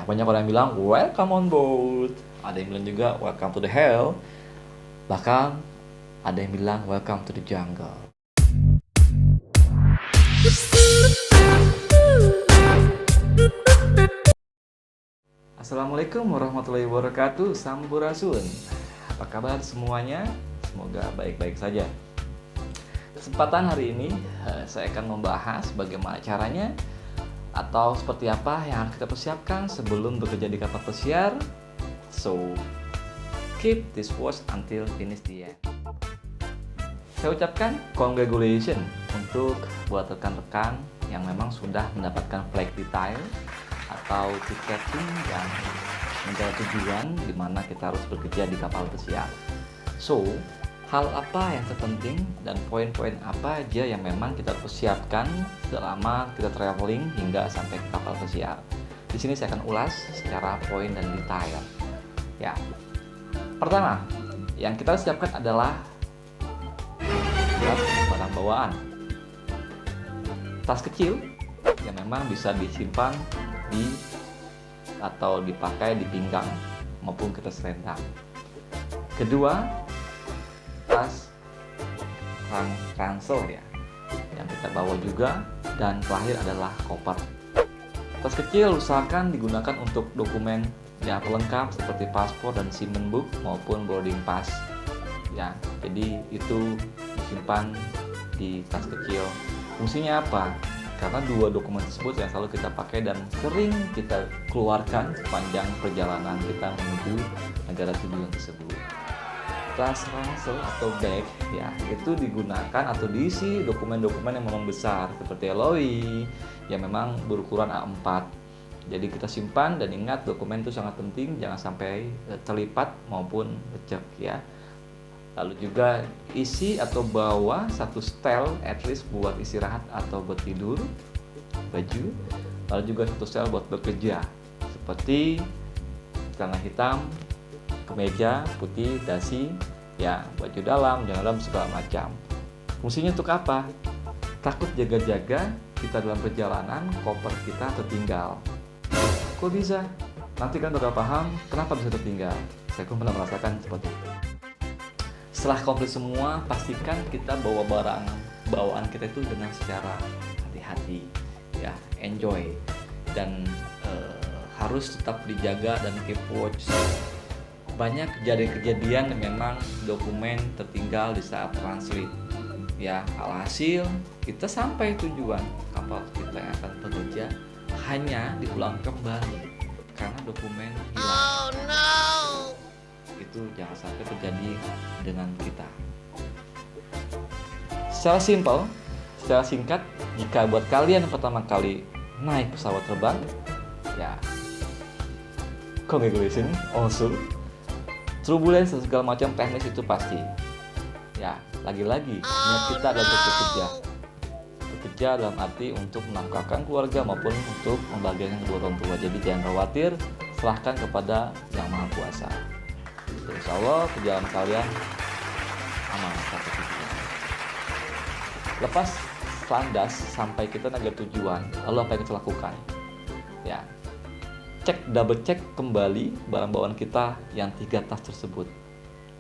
banyak orang yang bilang welcome on board. Ada yang bilang juga welcome to the hell. Bahkan ada yang bilang welcome to the jungle. Assalamualaikum warahmatullahi wabarakatuh. Sampurasun. Apa kabar semuanya? Semoga baik-baik saja. Kesempatan hari ini saya akan membahas bagaimana caranya atau seperti apa yang harus kita persiapkan sebelum bekerja di kapal pesiar. So, keep this watch until finish the end. Saya ucapkan congratulations untuk buat rekan-rekan yang memang sudah mendapatkan flight detail atau tiketing dan negara tujuan di mana kita harus bekerja di kapal pesiar. So, hal apa yang terpenting dan poin-poin apa aja yang memang kita persiapkan selama kita traveling hingga sampai ke kapal pesiar. Di sini saya akan ulas secara poin dan detail. Ya, pertama yang kita siapkan adalah barang bawaan. Tas kecil yang memang bisa disimpan di atau dipakai di pinggang maupun kita selendang. Kedua, tas ransel ya yang kita bawa juga, dan terakhir adalah koper. Tas kecil usahakan digunakan untuk dokumen yang lengkap seperti paspor dan seaman book maupun boarding pass ya. Jadi itu disimpan di tas kecil. Fungsinya apa? Karena dua dokumen tersebut yang selalu kita pakai dan sering kita keluarkan sepanjang perjalanan kita menuju negara tujuan tersebut. Tas ransel atau bag ya itu digunakan atau diisi dokumen-dokumen yang memang besar seperti LOI yang memang berukuran A4. Jadi kita simpan dan ingat dokumen itu sangat penting, jangan sampai terlipat maupun lecek ya. Lalu juga isi atau bawa satu setel at least buat istirahat atau buat tidur, baju. Lalu juga satu setel buat bekerja seperti celana hitam, kemeja putih, dasi, ya baju dalam, jangan dalam segala macam. Fungsinya untuk apa? Takut jaga-jaga kita dalam perjalanan koper kita tertinggal. Kok bisa? Nanti kan udah paham kenapa bisa tertinggal. Saya pun pernah merasakan seperti itu. Setelah komplit semua, pastikan kita bawa barang bawaan kita itu dengan secara hati-hati, ya, enjoy, dan harus tetap dijaga dan keep watch. Banyak kejadian-kejadian yang memang dokumen tertinggal di saat transit ya, alhasil kita sampai tujuan kapal kita yang akan bekerja hanya diulang kembali karena dokumen hilang. Oh no, itu jangan sampai terjadi dengan kita. Secara simpel, secara singkat, jika buat kalian yang pertama kali naik pesawat terbang ya, congratulations also. Turbulence dan segala macam teknis itu pasti. Ya, lagi-lagi niat kita adalah untuk bekerja. Bekerja dalam arti untuk menafkahkan keluarga maupun untuk membahagiakan kedua orang tua. Jadi jangan khawatir, serahkan kepada Yang Maha Kuasa. Insya Allah perjalanan kalian aman sampai tujuan. Lepas landas sampai kita negara tujuan, lalu apa yang kita lakukan? Ya, double cek kembali barang bawaan kita yang 3 tas tersebut.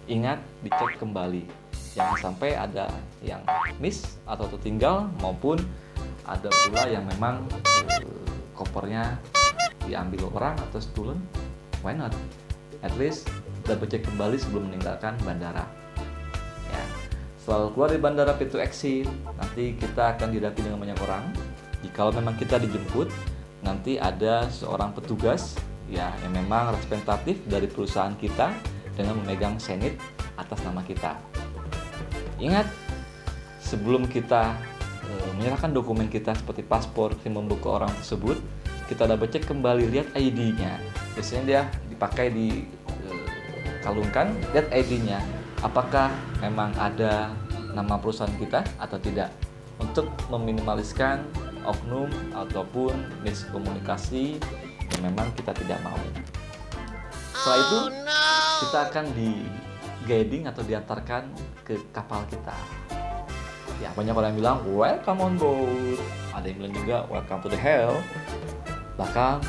Ingat, dicek kembali, jangan sampai ada yang miss atau tertinggal maupun ada pula yang memang kopernya diambil orang atau stolen. Why not? At least double cek kembali sebelum meninggalkan bandara ya. Setelah keluar dari bandara pintu exit, nanti kita akan dihadapi dengan banyak orang. Jika memang kita dijemput, nanti ada seorang petugas ya yang memang representatif dari perusahaan kita dengan memegang senit atas nama kita. Ingat, sebelum kita menyerahkan dokumen kita seperti paspor, SIM ke orang tersebut, kita double cek kembali, lihat ID-nya. Biasanya dia dipakai di kalungkan, lihat ID-nya. Apakah memang ada nama perusahaan kita atau tidak, untuk meminimaliskan oknum ataupun miskomunikasi yang memang kita tidak mau. Setelah itu kita akan di guiding atau diantarkan ke kapal kita. Ya, banyak orang yang bilang welcome on board, ada yang bilang juga welcome to the hell. Bahkan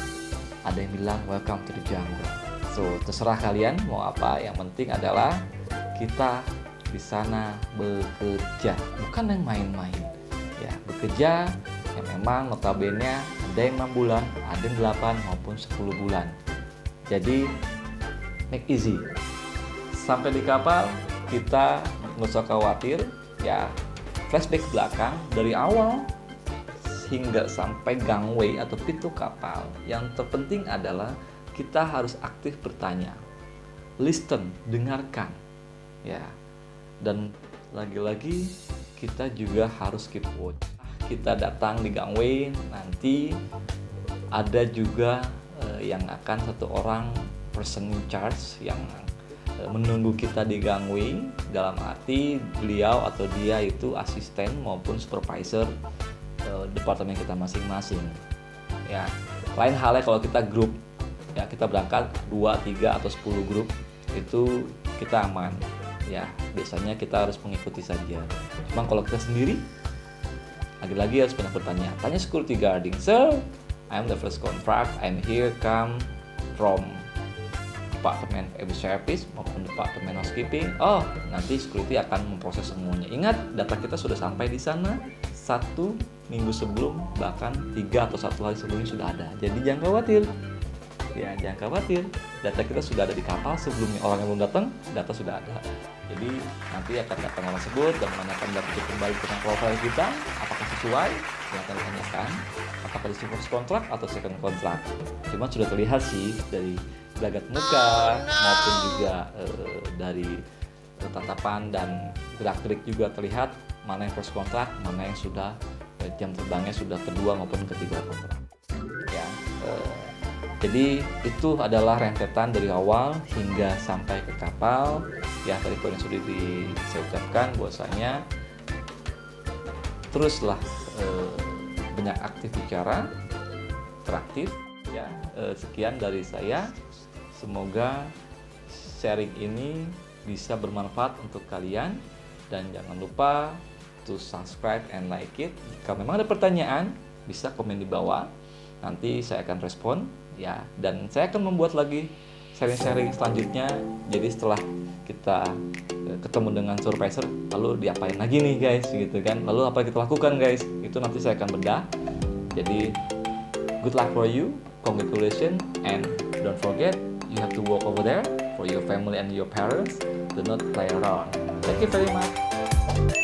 ada yang bilang welcome to the jungle. So terserah kalian mau apa, yang penting adalah kita di sana bekerja, bukan yang main-main ya, bekerja yang memang notabene ada yang 6 bulan, ada yang 8 maupun 10 bulan. Jadi make easy. Sampai di kapal kita nggak usah khawatir ya, flashback ke belakang dari awal hingga sampai gangway atau pintu kapal. Yang terpenting adalah kita harus aktif bertanya, listen, dengarkan ya. Dan lagi-lagi kita juga harus keep watch. Kita datang di gangway, nanti ada juga yang akan satu orang person in charge yang menunggu kita di gangway, dalam arti beliau atau dia itu asisten maupun supervisor departemen kita masing-masing ya. Lain halnya kalau kita grup ya, kita berangkat 2, 3 atau 10 grup, itu kita aman ya, biasanya kita harus mengikuti saja. Cuma kalau kita sendiri, lagi-lagi harus banyak bertanya. Tanya security guarding, sir, I'm the first contract, I'm here come from departemen service maupun departemen housekeeping. Oh, nanti security akan memproses semuanya. Ingat, data kita sudah sampai di sana 1 minggu sebelum, bahkan 3 atau 1 hari sebelumnya sudah ada. Jadi jangan khawatir. Ya, jangan khawatir. Data kita sudah ada di kapal sebelumnya, orang yang belum datang, data sudah ada. Jadi nanti akan datang orang tersebut dan menanyakan data kita kembali tentang profil kita, apakah sesuai, yang akan ditanyakan, apakah di first contract atau second contract. Cuma sudah terlihat sih dari gelagat muka maupun juga dari tatapan dan gerak-gerik juga terlihat mana yang first contract, mana yang sudah jam terbangnya sudah kedua maupun ketiga kontrak. Ya, jadi itu adalah rentetan dari awal hingga sampai ke kapal. Ya, tadi poin yang sudah saya ucapkan bahwasanya teruslah banyak aktif bicara, teraktif. Ya, sekian dari saya. Semoga sharing ini bisa bermanfaat untuk kalian, dan jangan lupa to subscribe and like it. Jika memang ada pertanyaan, bisa komen di bawah. Nanti saya akan respon ya, dan saya akan membuat lagi sharing-sharing selanjutnya. Jadi setelah kita ketemu dengan supervisor, lalu diapain lagi nih guys gitu kan, lalu apa yang kita lakukan guys, itu nanti saya akan bedah. Jadi good luck for you, congratulations, and don't forget you have to walk over there for your family and your parents. Do not play around. Thank you very much.